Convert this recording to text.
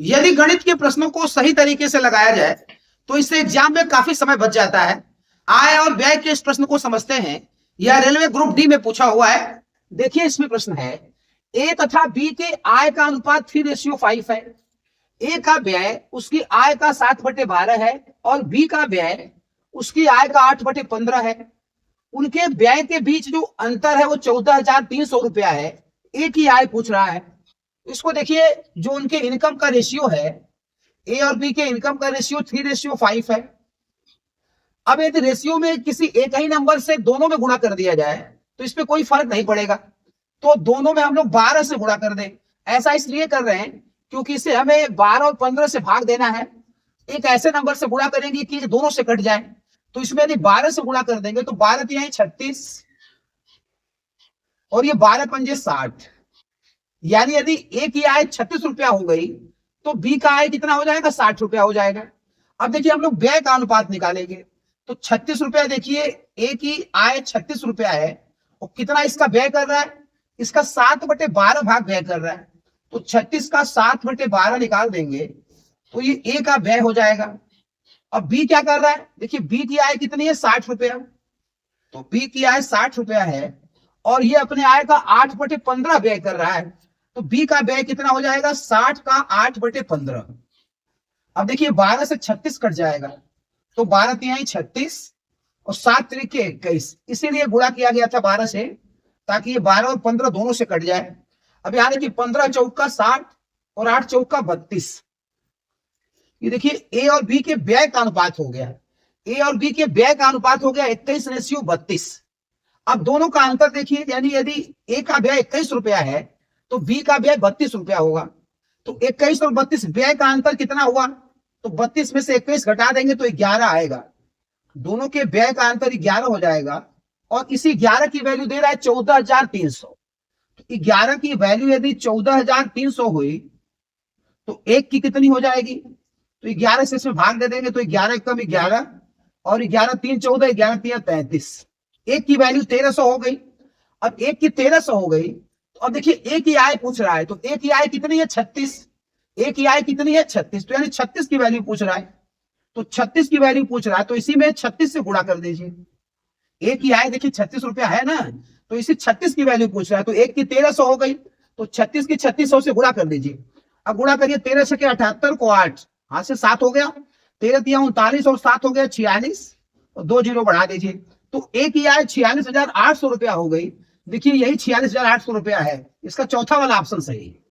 यदि गणित के प्रश्नों को सही तरीके से लगाया जाए तो इससे एग्जाम में काफी समय बच जाता है। आय और व्यय के इस प्रश्न को समझते हैं। यह रेलवे ग्रुप डी में पूछा हुआ है। देखिए इसमें प्रश्न है, ए तथा बी के आय का अनुपात 3:5 है। ए का व्यय उसकी आय का 7/12 है और बी का व्यय उसकी आय का 8/15 है। उनके व्यय के बीच जो अंतर है वो 14,300 रुपया है। ए की आय पूछ रहा है। इसको देखिए, जो उनके इनकम का रेशियो है, ए और बी के इनकम का रेशियो 3:5 है। अब यदि रेशियो में किसी एक ही नंबर से दोनों में गुणा कर दिया जाए तो इसमें कोई फर्क नहीं पड़ेगा, तो दोनों में हम लोग 12 से गुणा कर दें। ऐसा इसलिए कर रहे हैं क्योंकि इसे हमें 12 और 15 से भाग देना है। एक ऐसे नंबर से गुणा करेंगे कि दोनों से कट जाए, तो इसमें यदि 12 से गुणा कर देंगे तो 12 तिहाई 36 और ये 12 पंजे 60, यानी यदि ए की आय 36 रुपया हो गई तो बी का आय कितना हो जाएगा, 60 रुपया हो जाएगा। अब देखिए हम लोग व्यय का अनुपात निकालेंगे, तो 36 रुपया, देखिए ए की आय 36 रुपया है और कितना इसका व्यय कर रहा है, इसका 7/12 भाग व्यय कर रहा है, तो 36 का 7/12 निकाल देंगे तो ये ए का व्यय हो जाएगा। अब बी क्या कर रहा है, देखिए बी की आय कितनी है, 60 रुपया, तो बी की आय 60 रुपया है और ये अपने आय का 8/15 व्यय कर रहा है, तो बी का व्यय कितना हो जाएगा, 60 का 8/15। अब देखिए 12 से 36 कट जाएगा, तो 12 तिहाई 36 और 7 त्रिके 21, इसीलिए गुणा किया गया था 12 से, ताकि ये 12 और 15 दोनों से कट जाए। अब यहाँ देखिए 15 चौका 60 और 8 चौका 32। ये देखिए ए और बी के व्यय का अनुपात हो गया, ए और बी के व्यय का अनुपात हो गया 21:32। अब दोनों का अंतर देखिए, यानी यदि ए का व्यय 21 रुपया है तो बी का व्यय 32 रुपया होगा, तो 21 और 32 व्यय का अंतर कितना हुआ, तो 32 में से 21 घटा देंगे तो 11 आएगा। दोनों के व्यय का अंतर 11 हो जाएगा और इसी 11 की वैल्यू दे रहा है 14,300। तो 11 की वैल्यू यदि 14,300 हुई तो एक की कितनी हो जाएगी, तो 11 से इसमें भाग दे देंगे तो 11 कम 11 और 11 3 14, 11 3 33। एक की वैल्यू 1300 हो गई। अब एक की 1300 हो गई तो अब देखिए ए की आय पूछ रहा है, तो ए की आय कितनी है, 36। ए की आय कितनी है, 36, तो यानी 36 की वैल्यू पूछ रहा है, तो 36 की वैल्यू पूछ रहा है तो इसी में 36 से गुणा कर दीजिए। ए की आय देखिए 36 रुपया है ना, तो इसी 36 की वैल्यू पूछ रहा है, तो एक की 1300 हो गई, तो 36 की 3600 से गुणा कर दीजिए। अब गुणा करिए, 13 से 78 को 8 हाथ से 7 हो गया, 13 तिया 39 और 7 हो गया 46 और 2 जीरो बढ़ा दीजिए, तो ए की आय 46,800 रुपया हो गई। देखिए यही 46,800 रुपया है, इसका चौथा वाला ऑप्शन सही है।